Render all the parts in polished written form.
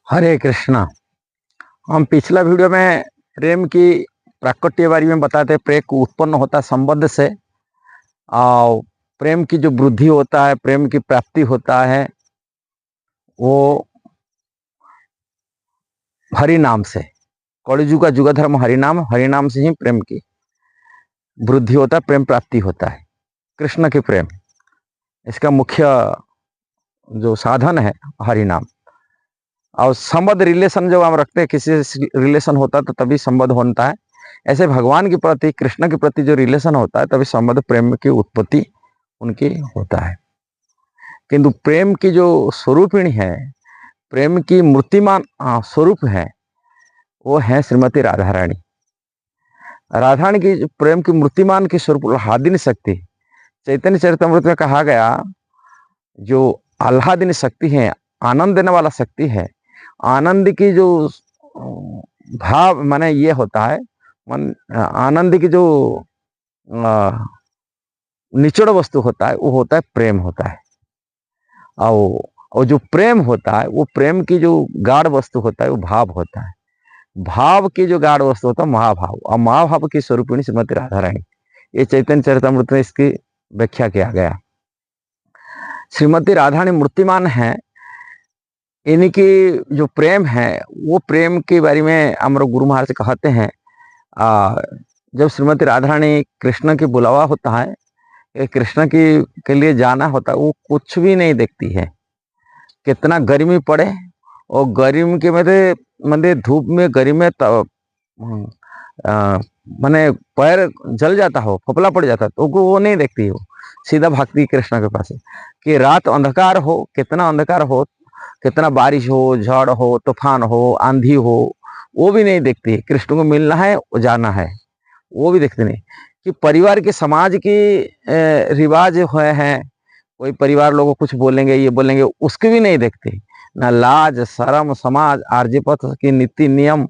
हरे कृष्णा। हम पिछला वीडियो में प्रेम की प्राकट्य बारे में बताते, प्रेम को उत्पन्न होता संबंध से, और प्रेम की जो वृद्धि होता है, प्रेम की प्राप्ति होता है, वो हरि नाम से। कलिजुग का जुग धर्म हरिनाम, हरिनाम से ही प्रेम की वृद्धि होता है, प्रेम प्राप्ति होता है। कृष्ण के प्रेम, इसका मुख्य जो साधन है हरिनाम। और संबंध रिलेशन जब हम रखते हैं, किसी से रिलेशन होता है तो तभी संबंध होता है। ऐसे भगवान के प्रति, कृष्ण के प्रति जो रिलेशन होता है, तभी संबंध, प्रेम की उत्पत्ति उनकी होता है। किंतु प्रेम की जो स्वरूपिणी है, प्रेम की मूर्तिमान स्वरूप है, वो है श्रीमती राधा रानी। राधा रानी की प्रेम की मूर्तिमान की स्वरूप आह्लादिनी शक्ति, चैतन्य चरितमृत में कहा गया, जो आह्लादिनी शक्ति है, आनंद देने वाला शक्ति है। आनंद की जो भाव माने ये होता है, मन आनंद की जो निचोड़ वस्तु होता है, वो होता है प्रेम होता है। और जो प्रेम होता है, वो प्रेम की जो गाढ़ वस्तु होता है, वो भाव होता है। भाव की जो गाढ़ वस्तु होता है महाभाव, और महाभाव की स्वरूपिणी श्रीमती राधा रानी। ये चैतन्य चरितमृत में इसकी व्याख्या किया गया। श्रीमती राधा रानी मूर्तिमान है। इनकी जो प्रेम है, वो प्रेम के बारे में हमारे गुरु महाराज कहते हैं, जब श्रीमती राधा रानी कृष्ण की बुलावा होता है, कृष्ण की के लिए जाना होता है, वो कुछ भी नहीं देखती है। कितना गर्मी पड़े, और गर्मी के मध्य धूप में, गर्मी में माने पैर जल जाता हो, फपला पड़ जाता, तो वो नहीं देखती हो, सीधा भागती कृष्ण के पास। कि रात अंधकार हो, कितना अंधकार हो, कितना बारिश हो, झड़ हो, तूफान हो, आंधी हो, वो भी नहीं देखती। कृष्ण को मिलना है, जाना है, वो भी देखते नहीं। कि परिवार के, समाज की रिवाज हुए हैं, कोई परिवार लोगों कुछ बोलेंगे, ये बोलेंगे, उसके भी नहीं देखते। ना लाज शर्म, समाज आर्यपथ की नीति नियम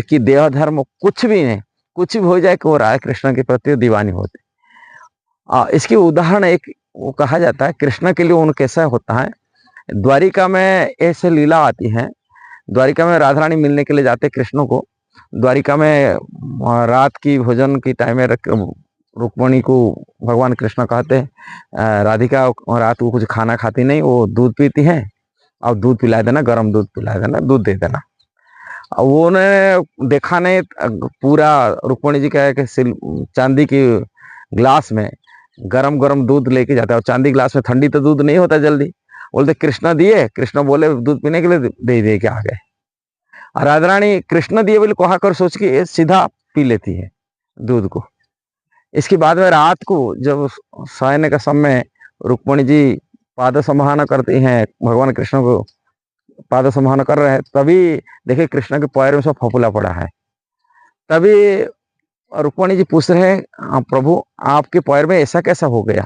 की, देह धर्म, कुछ भी नहीं। कुछ भी हो जाए कि वो राधा कृष्ण के प्रति दीवानी होते। इसकी उदाहरण एक वो कहा जाता है, कृष्ण के लिए उन कैसा होता है। द्वारिका में ऐसे लीला आती है। द्वारिका में राधा रानी मिलने के लिए जाते कृष्ण को। द्वारिका में रात की भोजन की टाइम में रुक्मणी को भगवान कृष्ण कहते हैं, राधिका रात को कुछ खाना खाती नहीं, वो दूध पीती है, और दूध पिला देना, गर्म दूध पिला देना, दूध दे देना। वो उन्हें देखा नहीं, पूरा रुक्मणी जी का चांदी की ग्लास में गरम गरम दूध लेके जाता है, और चांदी ग्लास में ठंडी तो दूध नहीं होता जल्दी। बोलते कृष्ण दिए, कृष्ण बोले दूध पीने के लिए, दे के आ गए। राधा रानी कृष्ण दिए बोले कहा कर सोच के सीधा पी लेती है दूध को। इसके बाद में रात को जब सोने का समय रुक्मणी जी पाद संभावना करती हैं, भगवान कृष्ण को पाद संभावना कर रहे हैं, तभी देखे कृष्ण के पैर में सब फफूला पड़ा है। तभी रुक्मणी जी पूछ रहे हैं, प्रभु आपके पैर में ऐसा कैसा हो गया,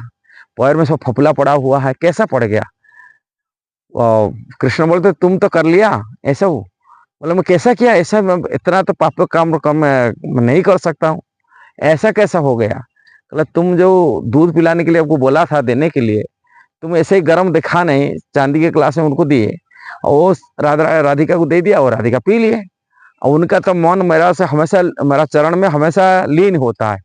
पैर में सब फफूला पड़ा हुआ है, कैसा पड़ गया। कृष्ण बोलते तुम तो कर लिया ऐसा। हो बोले मैं कैसा किया, ऐसा मैं इतना तो पाप काम कम नहीं कर सकता हूँ, ऐसा कैसा हो गया। मतलब तुम जो दूध पिलाने के लिए आपको बोला था देने के लिए, तुम ऐसे ही गर्म दिखा नहीं, चांदी के ग्लास में उनको दिए, और वो राधिका को दे दिया, और राधिका पी लिए। और उनका तो मन मेरा से हमेशा, मेरा चरण में हमेशा लीन होता है,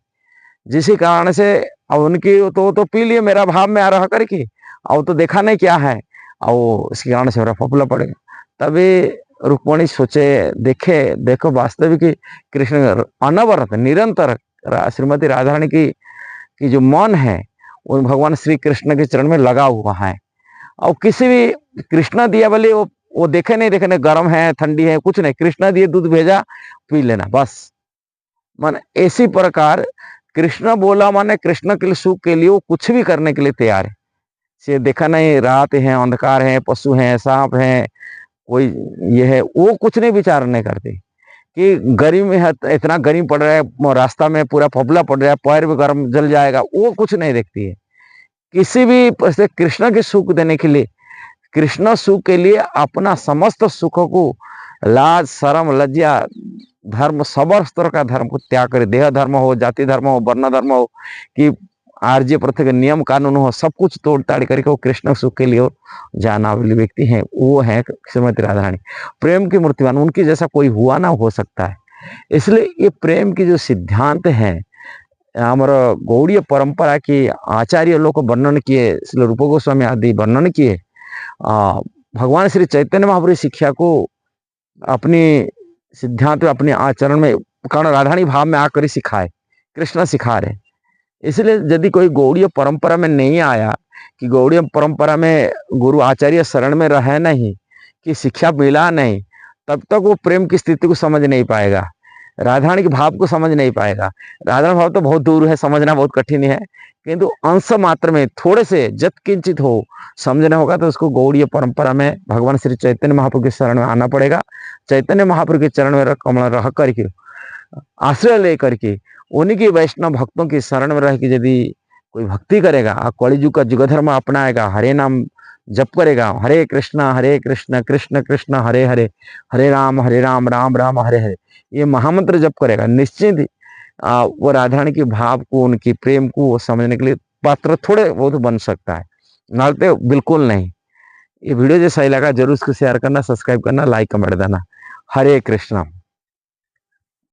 जिसी कारण से अब उनकी तो पी लिए, मेरा भाव में आ रहा करके, और तो देखा नहीं क्या है, और इसके कारण से मेरा फफूला पड़ेगा। तभी रुक्मणी सोचे, देखो वास्तविक कृष्ण अनवरत निरंतर श्रीमती राधा रानी की जो मन है, वो भगवान श्री कृष्ण के चरण में लगा हुआ है। और किसी भी कृष्ण दिया बोले वो देखे नहीं, गर्म है ठंडी है कुछ नहीं, कृष्ण दिए दूध भेजा, पी लेना बस। मान इसी प्रकार कृष्ण बोला माने कृष्ण के लिए, सुख के लिए वो कुछ भी करने के लिए तैयार है। से देखा नहीं, रात है, अंधकार है, पशु है, सांप है, कोई ये है, वो कुछ नहीं विचार नहीं करते। कि गर्मी है, इतना गर्मी पड़ रहा है, रास्ता में पूरा फफूला पड़ रहा है, पैर भी गर्म जल जाएगा, वो कुछ नहीं देखती है। किसी भी कृष्ण के सुख देने के लिए, कृष्ण सुख के लिए अपना समस्त सुख को, लाज शर्म लज्जा धर्म, सब स्तर का धर्म को त्याग करे। देह धर्म हो, जाति धर्म हो, वर्ण धर्म हो, कि आर्य प्रथा के नियम कानून हो सब कुछ तोड़ ताड़ करके वो कृष्ण सुख के लिए जाना वाले व्यक्ति हैं, वो है श्रीमती राधा रानी। प्रेम की मूर्तिमान, उनकी जैसा कोई हुआ ना हो सकता है। इसलिए ये प्रेम की जो सिद्धांत है हमारा गौड़ीय परंपरा के आचार्य लोग वर्णन किए, इसलिए रूप गोस्वामी आदि वर्णन किए। भगवान श्री चैतन्य महाप्रभु शिक्षा को अपनी सिद्धांत में अपने आचरण में कारण राधानी भाव में आकर सिखाए, कृष्ण सिखा रहे। इसलिए यदि कोई गौड़ीय परंपरा में नहीं आया, कि गौड़ीय परंपरा में गुरु आचार्य शरण में रहे नहीं, कि शिक्षा मिला नहीं, तब तक वो प्रेम की स्थिति को समझ नहीं पाएगा, राधारानी के भाव को समझ नहीं पाएगा। राधारानी भाव तो बहुत दूर है, समझना बहुत कठिन है, किंतु अंश मात्र में थोड़े से जत किंचित हो समझना होगा तो उसको गौड़ीय परंपरा में भगवान श्री चैतन्य महाप्रभु के शरण में आना पड़ेगा। चैतन्य महाप्रभु के चरण में कमल रह करके आश्रय लेकर के उन्हीं के वैष्णव भक्तों के शरण में रह के यदि कोई भक्ति करेगा और कलिजुग का युग धर्म अपनाएगा, हरे नाम जप करेगा, हरे कृष्ण कृष्ण कृष्ण हरे हरे, हरे राम राम राम हरे हरे, ये महामंत्र जप करेगा, निश्चित ही वो राधारानी के भाव को, उनकी प्रेम को वो समझने के लिए पात्र थोड़े बहुत बन सकता है, नालते बिल्कुल नहीं। ये वीडियो जो सही लगा जरूर इसको शेयर करना, सब्सक्राइब करना, लाइक कमेंट देना। हरे कृष्णा।